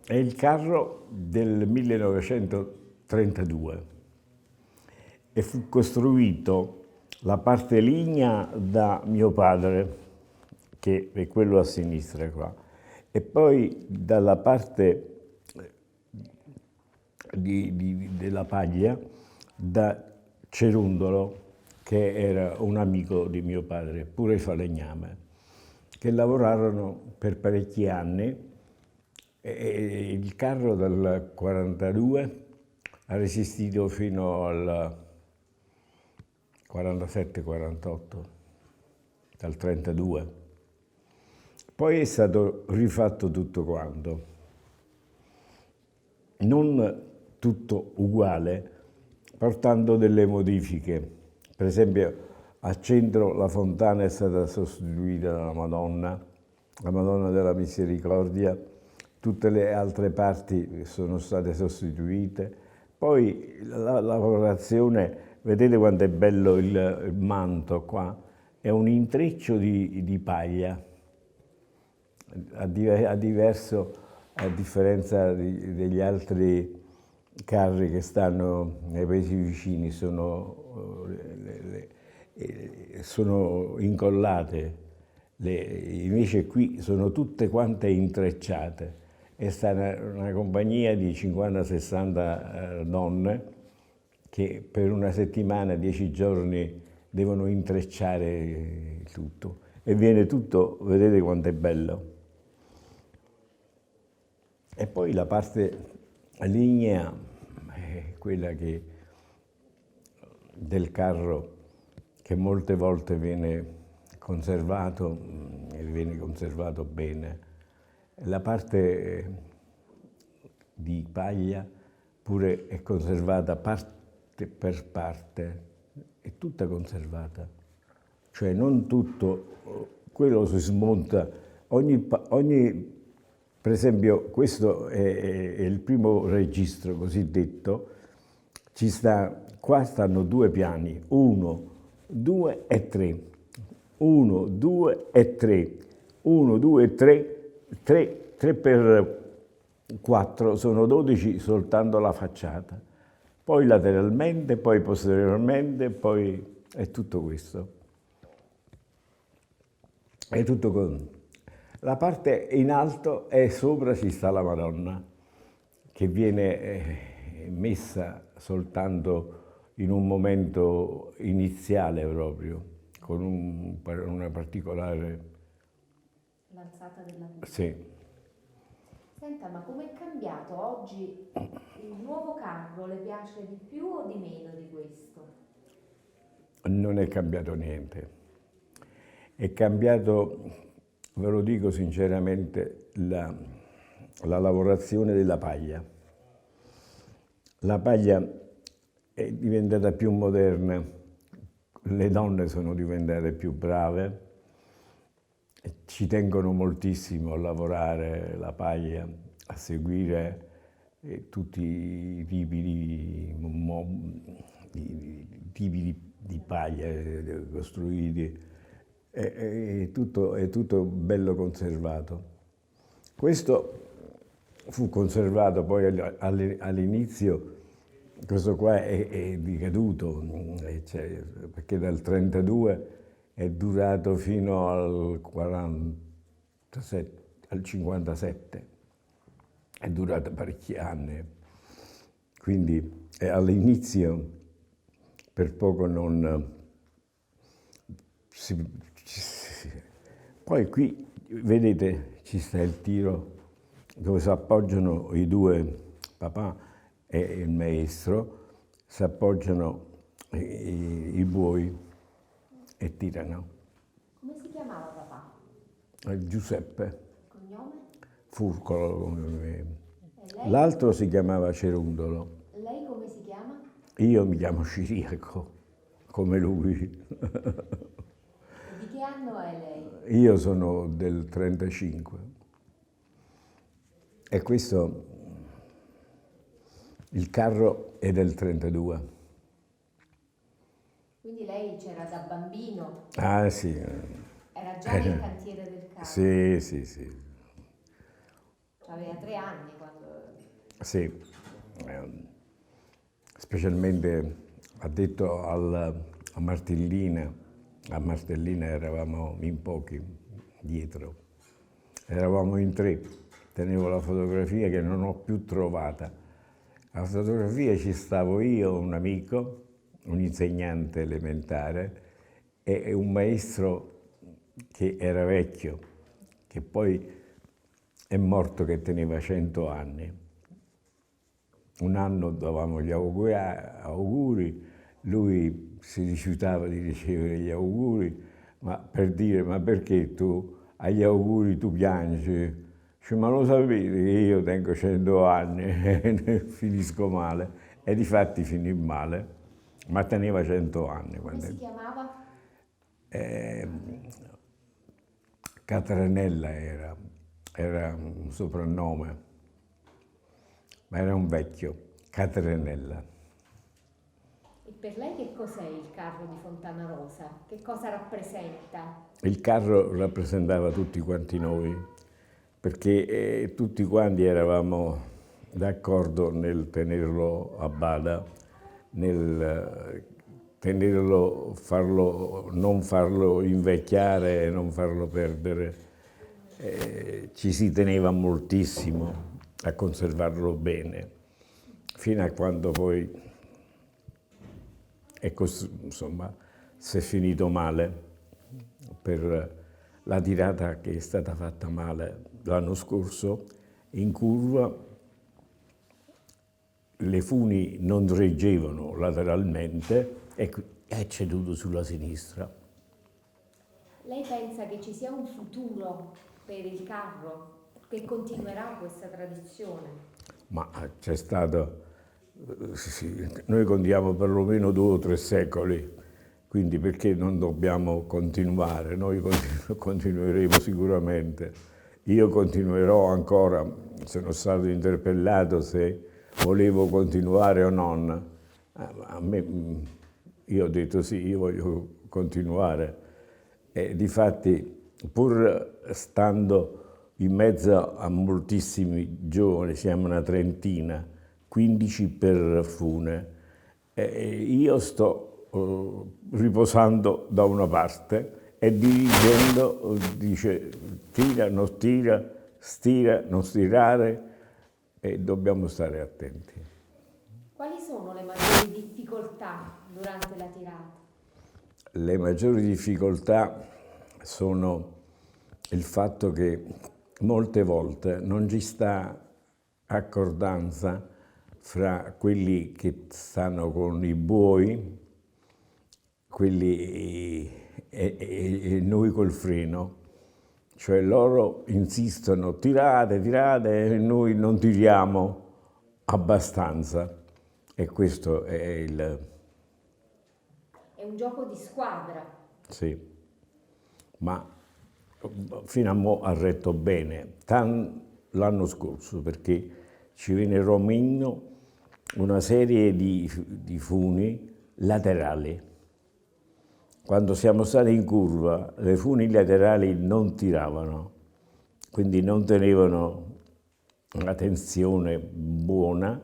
È il carro del 1932 e fu costruito la parte lignea da mio padre, che è quello a sinistra qua, e poi dalla parte della paglia da Cerundolo, che era un amico di mio padre, pure falegname, che lavorarono per parecchi anni. E il carro dal 42 ha resistito fino al 47-48, dal 32. Poi è stato rifatto tutto quanto. Non tutto uguale, portando delle modifiche. Per esempio, al centro la fontana è stata sostituita dalla Madonna, la Madonna della Misericordia, tutte le altre parti sono state sostituite. Poi la lavorazione, vedete quanto è bello il manto qua, è un intreccio di paglia, a differenza degli altri carri che stanno nei paesi vicini, sono incollate, invece qui sono tutte quante intrecciate. È stata una compagnia di 50-60 donne che per una settimana, 10 giorni, devono intrecciare tutto. E viene tutto, vedete quanto è bello. E poi la parte lignea è quella del carro che molte volte viene conservato e viene conservato bene. La parte di paglia pure è conservata parte per parte, è tutta conservata. Cioè non tutto, quello si smonta, per esempio questo è il primo registro cosiddetto, qua stanno 2 piani, 1, 2 e 3, 1, 2 e 3, 1, 2, 3, 3 per 4, sono 12 soltanto la facciata, poi lateralmente, poi posteriormente, poi è tutto questo. È tutto con... La parte in alto e sopra ci sta la Madonna, che viene messa soltanto in un momento iniziale proprio, con una particolare... L'alzata della vita. Sì. Senta, ma com'è cambiato oggi il nuovo carro? Le piace di più o di meno di questo? Non è cambiato niente. È cambiato, ve lo dico sinceramente, la lavorazione della paglia. La paglia è diventata più moderna, le donne sono diventate più brave, ci tengono moltissimo a lavorare la paglia, a seguire tutti i tipi di paglia costruiti. È tutto bello conservato. Questo fu conservato poi all'inizio, questo qua è decaduto, perché dal 32 è durato fino al 47, al 57, è durato parecchi anni, quindi all'inizio per poco non... Poi qui, vedete, ci sta il tiro dove si appoggiano i due, papà e il maestro, si appoggiano i buoi e tirano. Come si chiamava papà? Giuseppe Cognome? Furcolo. E lei? L'altro si chiamava Cerundolo. Lei come si chiama? Io mi chiamo Ciriaco, come lui. E di che anno è lei? Io sono del 35 e questo, il carro è del 32. Quindi lei c'era da bambino, Ah sì, era già nel cantiere del carro, sì, sì, sì. aveva 3 anni quando sì, specialmente ha detto a Martellina eravamo in pochi dietro, eravamo in tre, tenevo la fotografia che non ho più trovata. La fotografia ci stavo io, un amico, un insegnante elementare e un maestro che era vecchio, che poi è morto che teneva 100 anni. Un anno davamo gli auguri, lui si rifiutava di ricevere gli auguri, ma per dire, ma perché tu agli auguri tu piangi? Dice, ma lo sapete che io tengo 100 anni e finisco male? E difatti finì male, ma teneva 100 anni. Come si chiamava? Catranella era un soprannome, ma era un vecchio, Catranella. E per lei che cos'è il carro di Fontana Rosa? Che cosa rappresenta? Il carro rappresentava tutti quanti noi, perché tutti quanti eravamo d'accordo nel tenerlo a bada, nel tenerlo, non farlo invecchiare e non farlo perdere. Ci si teneva moltissimo a conservarlo bene, fino a quando poi, insomma, si è finito male per la tirata che è stata fatta male l'anno scorso in curva. Le funi non reggevano lateralmente e è ceduto sulla sinistra. Lei pensa che ci sia un futuro per il carro, che continuerà questa tradizione? Ma c'è stato, noi contiamo perlomeno 2 o 3 secoli, quindi perché non dobbiamo continuare? Noi continueremo sicuramente. Io continuerò ancora, sono stato interpellato se volevo continuare o non. A me, io ho detto sì, io voglio continuare. E difatti, pur stando in mezzo a moltissimi giovani, siamo una trentina, 15 per fune, io sto riposando da una parte e dirigendo dice tira, non tira, stira, non stirare, e dobbiamo stare attenti. Quali sono le maggiori difficoltà durante la tirata? Le maggiori difficoltà sono il fatto che molte volte non ci sta accordanza fra quelli che stanno con i buoi, quelli e noi col freno, cioè loro insistono tirate, tirate e noi non tiriamo abbastanza, e questo è il... È un gioco di squadra. Sì, ma fino a mo' ha retto bene, l'anno scorso, perché ci vennero meno una serie di funi laterali. Quando siamo stati in curva, le funi laterali non tiravano, quindi non tenevano una tensione buona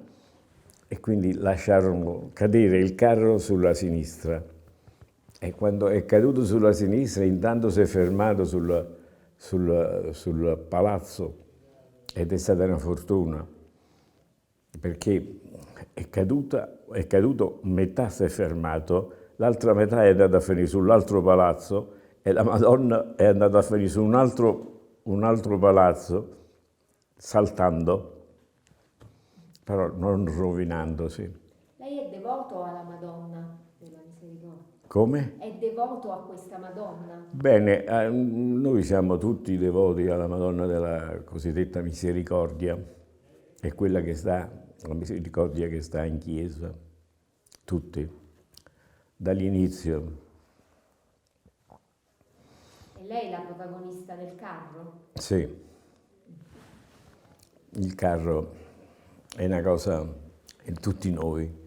e quindi lasciarono cadere il carro sulla sinistra. E quando è caduto sulla sinistra, intanto si è fermato sul palazzo, ed è stata una fortuna, perché è caduto, metà si è fermato, l'altra metà è andata a finire sull'altro palazzo e la Madonna è andata a finire su un altro palazzo, saltando, però non rovinandosi. Lei è devoto alla Madonna della Misericordia? Come? È devoto a questa Madonna? Bene, noi siamo tutti devoti alla Madonna della cosiddetta Misericordia, è quella che sta, la misericordia che sta in chiesa, tutti, dall'inizio. E lei è la protagonista del carro? Sì, il carro è una cosa in tutti noi.